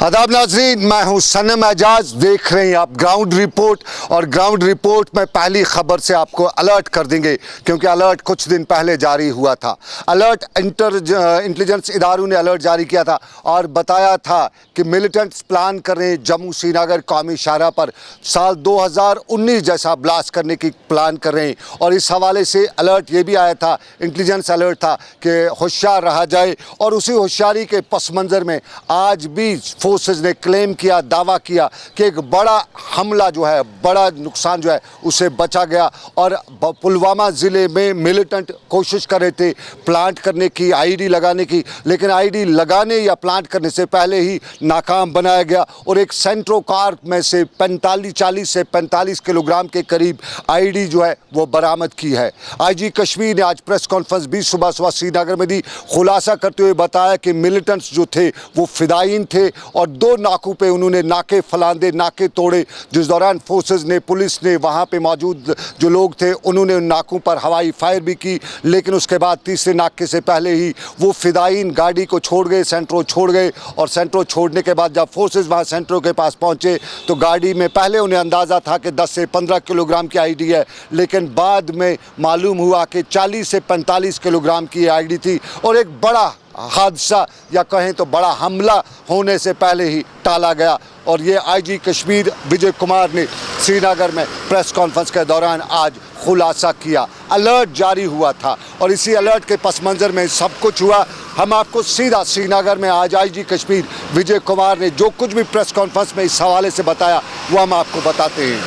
आदाब नाज़रीन, मैं हूं सनम एजाज। देख रहे हैं आप ग्राउंड रिपोर्ट, और ग्राउंड रिपोर्ट में पहली खबर से आपको अलर्ट कर देंगे, क्योंकि अलर्ट कुछ दिन पहले जारी हुआ था। अलर्ट इंटेलिजेंस इदारों ने अलर्ट जारी किया था और बताया था कि मिलिटेंट्स प्लान कर रहे हैं जम्मू श्रीनगर कौमी शाहराह पर साल 2019 जैसा ब्लास्ट करने की प्लान कर रहे हैं। और इस हवाले से अलर्ट ये भी आया था, इंटेलिजेंस अलर्ट था कि होशियार रहा जाए। और उसी होशियारी के पस मंज़र में आज भी फोर्सेस ने क्लेम किया, दावा किया कि एक बड़ा हमला जो है, बड़ा नुकसान जो है उसे बचा गया। और पुलवामा ज़िले में मिलिटेंट कोशिश कर रहे थे प्लांट करने की, आईडी लगाने की, लेकिन आईडी लगाने या प्लांट करने से पहले ही नाकाम बनाया गया। और एक सेंट्रो कार में से 40 से 45 किलोग्राम के करीब आईडी जो है वो बरामद की है। आईजी कश्मीर ने आज प्रेस कॉन्फ्रेंस भी सुबह श्रीनगर में दी। खुलासा करते हुए बताया कि मिलिटेंट्स जो थे वो फिदायीन थे और 2 नाकों पे उन्होंने नाके फलांदे, नाके तोड़े, जिस दौरान फोर्सेस ने, पुलिस ने, वहाँ पे मौजूद जो लोग थे उन्होंने उन नाकों पर हवाई फायर भी की। लेकिन उसके बाद तीसरे नाके से पहले ही वो फिदायीन गाड़ी को छोड़ गए, सेंट्रो छोड़ गए। और सेंट्रो छोड़ने के बाद जब फोर्सेस वहाँ सेंट्रो के पास पहुँचे तो गाड़ी में पहले उन्हें अंदाज़ा था कि 10 से 15 किलोग्राम की आईडी है, लेकिन बाद में मालूम हुआ कि 40 से 45 किलोग्राम की आईडी थी। और एक बड़ा हादसा या कहें तो बड़ा हमला होने से पहले ही टाला गया। और ये आईजी कश्मीर विजय कुमार ने श्रीनगर में प्रेस कॉन्फ्रेंस के दौरान आज खुलासा किया। अलर्ट जारी हुआ था और इसी अलर्ट के पस मंज़र में सब कुछ हुआ। हम आपको सीधा श्रीनगर में आज आईजी कश्मीर विजय कुमार ने जो कुछ भी प्रेस कॉन्फ्रेंस में इस हवाले से बताया वो हम आपको बताते हैं।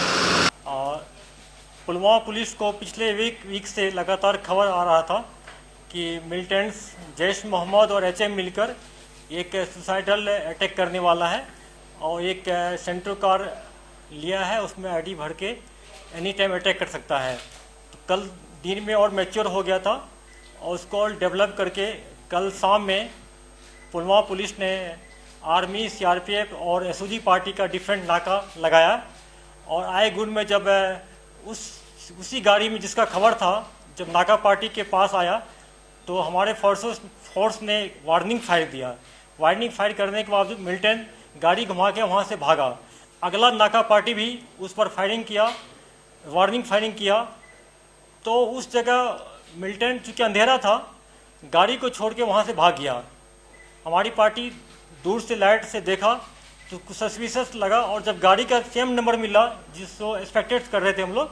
पुलवामा पुलिस को पिछले वीक से लगातार खबर आ रहा था कि मिलिटेंट्स जैश मोहम्मद और एचएम मिलकर एक सुसाइडल अटैक करने वाला है और एक सेंट्रो कार लिया है, उसमें आईडी भर के एनी टाइम अटैक कर सकता है। तो कल दिन में और मैच्योर हो गया था और उसको और डेवलप करके कल शाम में पुलवामा पुलिस ने आर्मी, सीआरपीएफ और एसओजी पार्टी का डिफरेंट नाका लगाया। और आए गुण में जब उसी गाड़ी में जिसका खबर था, जब नाका पार्टी के पास आया तो हमारे फोर्स ने वार्निंग फायर दिया। वार्निंग फायर करने के बावजूद मिलिटेंट गाड़ी घुमा के वहाँ से भागा। अगला नाका पार्टी भी उस पर फायरिंग किया, वार्निंग फायरिंग किया। तो उस जगह मिलिटेंट चूँकि अंधेरा था, गाड़ी को छोड़ के वहाँ से भाग गया। हमारी पार्टी दूर से लाइट से देखा तो कुछ सस्पिशियस लगा, और जब गाड़ी का सेम नंबर मिला जिसको एक्सपेक्टेड कर रहे थे हम लोग,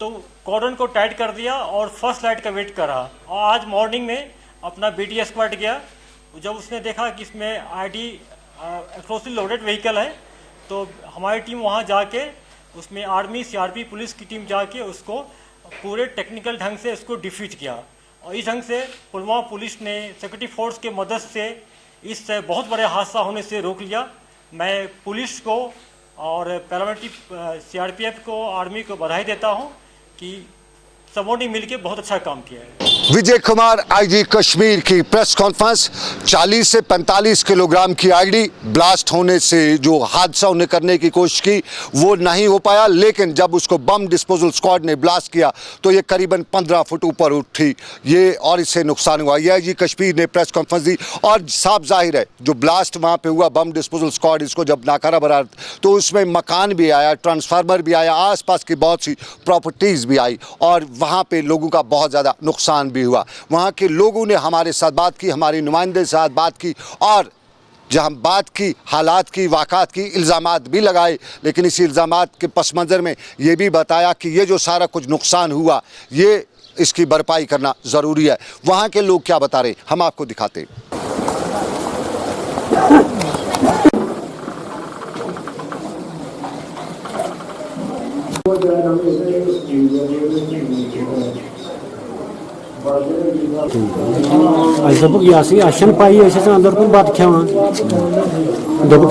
तो कॉर्डन को टाइट कर दिया और फर्स्ट लाइट का वेट करा। और आज मॉर्निंग में अपना बीटी स्क्वाड गया। जब उसने देखा कि इसमें आईडी एक्सप्लोसिव लोडेड व्हीकल है, तो हमारी टीम वहां जाके उसमें आर्मी, सीआरपी, पुलिस की टीम जाके उसको पूरे टेक्निकल ढंग से उसको डिफ्यूज किया। और इस ढंग से पुलवामा पुलिस ने सिक्योरिटी फोर्स के मदद से इस बहुत बड़े हादसा होने से रोक लिया। मैं पुलिस को और पैरामिलिट्री सीआरपीएफ को, आर्मी को बधाई देता हूं कि सबों ने मिलकर बहुत अच्छा काम किया है। विजय कुमार आईजी कश्मीर की प्रेस कॉन्फ्रेंस। 40 से 45 किलोग्राम की आईडी ब्लास्ट होने से जो हादसा उन्हें करने की कोशिश की वो नहीं हो पाया, लेकिन जब उसको बम डिस्पोजल स्क्वाड ने ब्लास्ट किया तो ये करीबन 15 फुट ऊपर उठी ये, और इससे नुकसान हुआ। ये आईजी कश्मीर ने प्रेस कॉन्फ्रेंस दी। और साफ जाहिर है जो ब्लास्ट वहाँ पे हुआ, बम डिस्पोजल स्क्वाड इसको जब नाकारा बना तो उसमें मकान भी आया, ट्रांसफार्मर भी आया, आसपास की बहुत सी प्रॉपर्टीज़ भी आई और वहाँ पे लोगों का बहुत ज़्यादा नुकसान भी हुआ। वहाँ के लोगों ने हमारे साथ बात की, हमारे नुमाइंदे के साथ बात की, और जहाँ बात की, हालात की, वाक़ात की, इल्ज़ामात भी लगाए। लेकिन इसी इल्ज़ामात के पस मंज़र में ये भी बताया कि ये जो सारा कुछ नुकसान हुआ ये इसकी भरपाई करना ज़रूरी है। वहाँ के लोग क्या बता रहे हम आपको दिखाते हैं। दोप यह पाई अंदर कुन बत खेवान दोप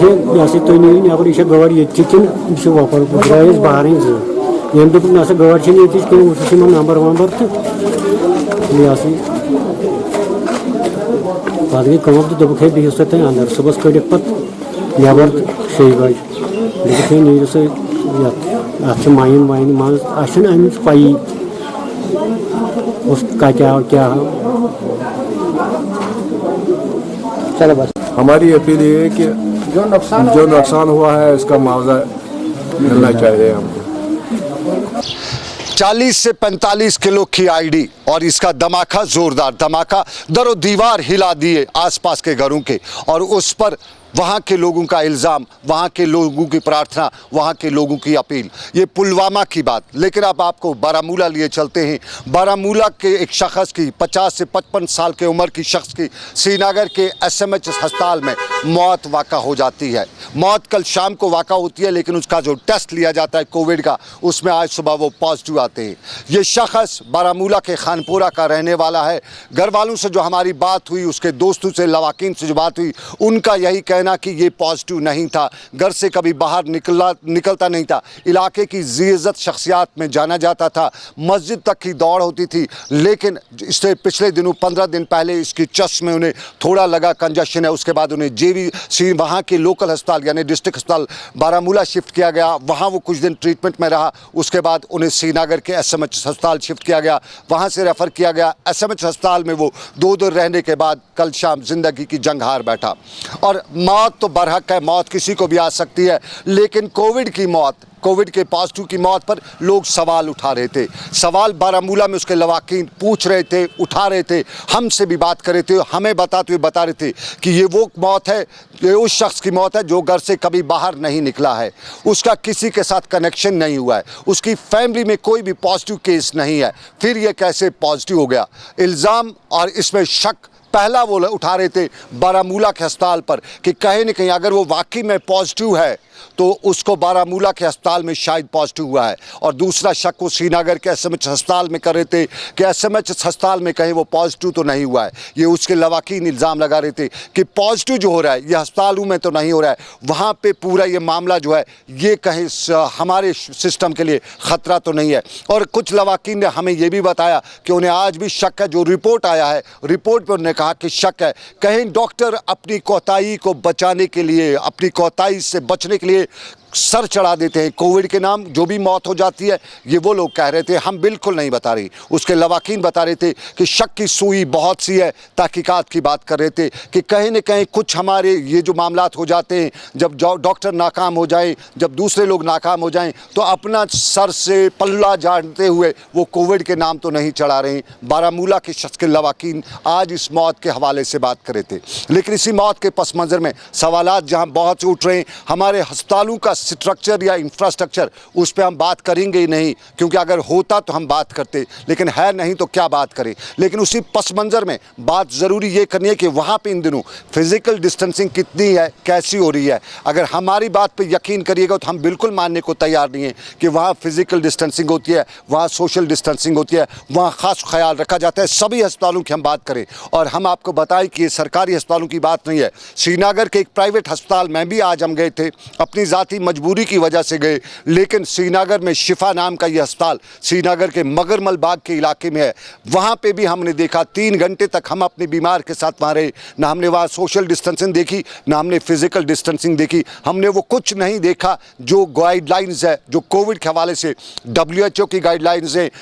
तुम नीव नबर यह गड़ ये वोपर द्राय बाहर ये दोप ना गड़ कह नंबर वंबर तो यह पे गई कम तो दोप बिहू सा तुम अंदर सुबह कड़ पे नबर 6 बजे दोप नीव सा अत माइन वाइन मज अमी पाई क्या चलो बस। हमारी अपील ये है कि जो नुकसान हुआ है उसका मुआवजा मिलना चाहिए हमको। 40 से 45 किलो की आईडी और इसका धमाका, जोरदार धमाका, दरो दीवार हिला दिए आसपास के घरों के, और उस पर वहाँ के लोगों का इल्ज़ाम, वहाँ के लोगों की प्रार्थना, वहाँ के लोगों की अपील। ये पुलवामा की बात। लेकिन अब आपको बारामूला लिए चलते हैं। बारामूला के एक शख्स की 50 से 55 साल के उम्र की शख्स की श्रीनगर के SMH अस्पताल में मौत वाक़ा हो जाती है। मौत कल शाम को वाक़ा होती है, लेकिन उसका जो टेस्ट लिया जाता है कोविड का, उसमें आज सुबह वो पॉजिटिव आते हैं। ये शख्स बारामूला के खानपुरा का रहने वाला है। घर वालों से जो हमारी बात हुई, उसके दोस्तों से, लवाकिन से जो बात हुई, उनका यही कहना कि ये पॉजिटिव नहीं था, घर से कभी बाहर निकलता नहीं था, इलाके की इज्जत शख्सियात में जाना जाता था, मस्जिद तक की दौड़ होती थी। लेकिन इससे पिछले दिनों 15 दिन पहले इसकी चेस्ट में उन्हें थोड़ा लगा कंजशन है, उसके बाद उन्हें JVC वहाँ के लोकल अस्पताल यानी डिस्ट्रिक्ट अस्पताल बारामूला शिफ्ट किया गया। वहाँ वो कुछ दिन ट्रीटमेंट में रहा, उसके बाद उन्हें श्रीनगर के SMH अस्पताल शिफ्ट किया गया, वहाँ से रेफ़र किया गया। SMH अस्पताल में वो 2 दिन रहने के बाद कल शाम ज़िंदगी की जंग हार बैठा। और मौत तो बरहक है, मौत किसी को भी आ सकती है, लेकिन कोविड की मौत, कोविड के पॉजिटिव की मौत पर लोग सवाल उठा रहे थे। सवाल बारामूला में उसके लवाकिन पूछ रहे थे, उठा रहे थे, हमसे भी बात कर रहे थे, हमें बताते हुए बता रहे थे कि ये वो मौत है, ये उस शख्स की मौत है जो घर से कभी बाहर नहीं निकला है, उसका किसी के साथ कनेक्शन नहीं हुआ है, उसकी फैमिली में कोई भी पॉजिटिव केस नहीं है, फिर ये कैसे पॉजिटिव हो गया। इल्ज़ाम और इसमें शक पहला वो उठा रहे थे बारामूला के अस्पताल पर कि कहीं न कहीं अगर वो वाकई में पॉजिटिव है तो उसको बारामूला के अस्पताल में शायद पॉजिटिव हुआ है। और दूसरा शक वो श्रीनगर के SMH अस्पताल में कर रहे थे कि SMH अस्पताल में कहीं वो पॉजिटिव तो नहीं हुआ है। ये उसके लवाकिन इल्ज़ाम लगा रहे थे कि पॉजिटिव जो हो रहा है ये अस्पतालों में तो नहीं हो रहा है, वहाँ पे पूरा ये मामला जो है ये कहीं हमारे सिस्टम के लिए ख़तरा तो नहीं है। और कुछ लवाकिन ने हमें ये भी बताया कि उन्हें आज भी शक है, जो रिपोर्ट आया है, रिपोर्ट पर उन्होंने कहा कि शक है कहीं डॉक्टर अपनी कोताही को बचाने के लिए, अपनी कोताही से बचने के लिए सर चढ़ा देते हैं। कोविड के नाम जो भी मौत हो जाती है, ये वो लोग कह रहे थे, हम बिल्कुल नहीं बता रही। उसके लवाकिन बता रहे थे कि शक की सुई बहुत सी है, तहकीकात की बात कर रहे थे कि कहीं न कहीं कुछ हमारे ये जो मामलात हो जाते हैं, जब डॉक्टर नाकाम हो जाएं, जब दूसरे लोग नाकाम हो जाएं, तो अपना सर से पल्ला झाड़ते हुए वो कोविड के नाम तो नहीं चढ़ा रहे हैं। बारामूला के शख्स के लवाकिन आज इस मौत के हवाले से बात कर रहे थे। लेकिन इसी मौत के पस मंज़र में सवालात जहाँ बहुत से उठ रहे हैं, हमारे अस्पतालों का स्ट्रक्चर या इंफ्रास्ट्रक्चर, उस पर हम बात करेंगे ही नहीं, क्योंकि अगर होता तो हम बात करते, लेकिन है नहीं तो क्या बात करें। लेकिन उसी पस मंज़र में बात ज़रूरी ये करनी है कि वहाँ पे इन दिनों फिज़िकल डिस्टेंसिंग कितनी है, कैसी हो रही है। अगर हमारी बात पे यकीन करिएगा तो हम बिल्कुल मानने को तैयार नहीं हैं कि वहाँ फिज़िकल डिस्टेंसिंग होती है, वहाँ सोशल डिस्टेंसिंग होती है, वहाँ ख़ास ख्याल रखा जाता है। सभी अस्पतालों की हम बात करें, और हम आपको बताएं कि ये सरकारी अस्पतालों की बात नहीं है। श्रीनगर के एक प्राइवेट अस्पताल में भी आज हम गए थे, अपनी ज़ाती मजबूरी की वजह से गए, लेकिन श्रीनगर में शिफा नाम का ये अस्पताल श्रीनगर के मगरमल बाग के इलाके में है। वहाँ पे भी हमने देखा 3 घंटे तक हम अपने बीमार के साथ वहाँ रहे, ना हमने वहाँ सोशल डिस्टेंसिंग देखी, ना हमने फिजिकल डिस्टेंसिंग देखी, हमने वो कुछ नहीं देखा जो गाइडलाइंस है, जो कोविड के हवाले से WHO की गाइडलाइंस है,